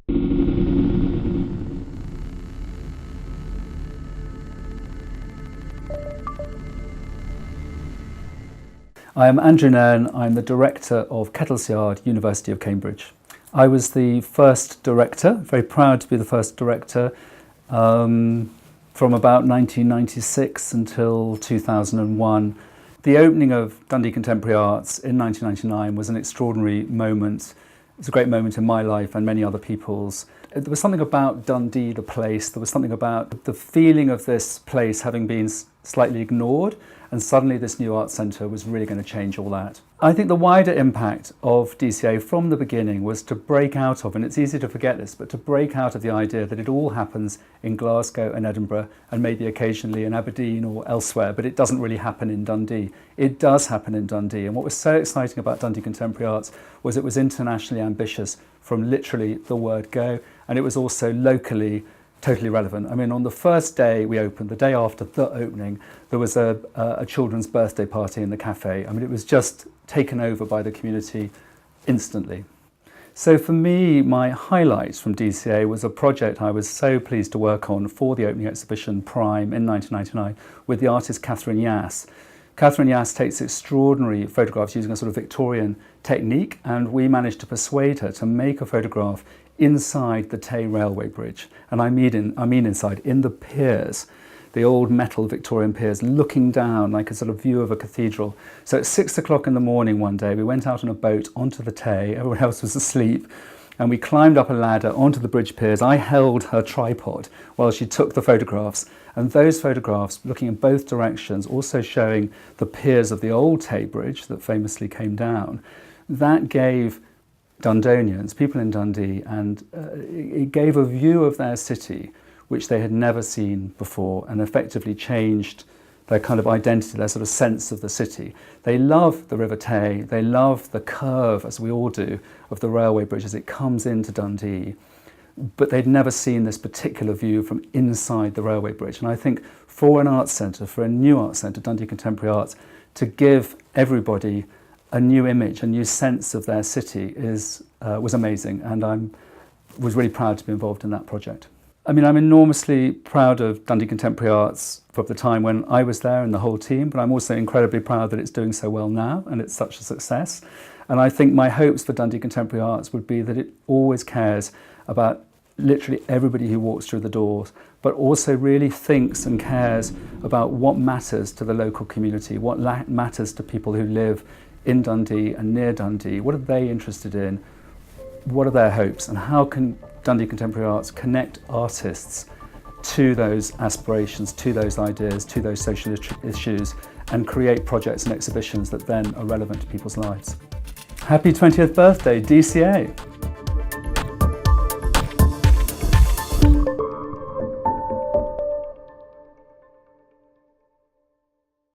I am Andrew Nairne. I'm the Director of Kettlesyard, University of Cambridge. I was the first director, very proud to be the first director, from about 1996 until 2001. The opening of Dundee Contemporary Arts in 1999 was an extraordinary moment. It was a great moment in my life and many other people's. There was something about Dundee, the place, there was something about the feeling of this place having been slightly ignored, and suddenly this new arts centre was really going to change all that. I think the wider impact of DCA from the beginning was to break out of, and it's easy to forget this, but to break out of the idea that it all happens in Glasgow and Edinburgh and maybe occasionally in Aberdeen or elsewhere, but it doesn't really happen in Dundee. It does happen in Dundee, and what was so exciting about Dundee Contemporary Arts was it was internationally ambitious from literally the word go, and it was also locally totally relevant. I mean, on the first day we opened, the day after the opening, there was a children's birthday party in the cafe. I mean, it was just taken over by the community instantly. So for me, my highlight from DCA was a project I was so pleased to work on for the opening exhibition Prime in 1999 with the artist Catherine Yass. Catherine Yass takes extraordinary photographs using a sort of Victorian technique, and we managed to persuade her to make a photograph inside the Tay railway bridge. And I mean inside, in the piers, the old metal Victorian piers, looking down like a sort of view of a cathedral. So at 6 o'clock in the morning one day, we went out on a boat onto the Tay, everyone else was asleep, and we climbed up a ladder onto the bridge piers. I held her tripod while she took the photographs, and those photographs, looking in both directions, also showing the piers of the old Tay bridge that famously came down, that gave Dundonians, people in Dundee, and it gave a view of their city which they had never seen before, and effectively changed their kind of identity, their sort of sense of the city. They love the River Tay, they love the curve, as we all do, of the railway bridge as it comes into Dundee, but they'd never seen this particular view from inside the railway bridge. And I think for an arts centre, for a new arts centre, Dundee Contemporary Arts, to give everybody a new image, a new sense of their city was amazing, and I was really proud to be involved in that project. I mean, I'm enormously proud of Dundee Contemporary Arts from the time when I was there and the whole team, but I'm also incredibly proud that it's doing so well now and it's such a success. And I think my hopes for Dundee Contemporary Arts would be that it always cares about literally everybody who walks through the doors, but also really thinks and cares about what matters to the local community, what matters to people who live in Dundee and near Dundee. What are they interested in? What are their hopes? And how can Dundee Contemporary Arts connect artists to those aspirations, to those ideas, to those social issues, and create projects and exhibitions that then are relevant to people's lives? Happy 20th birthday, DCA!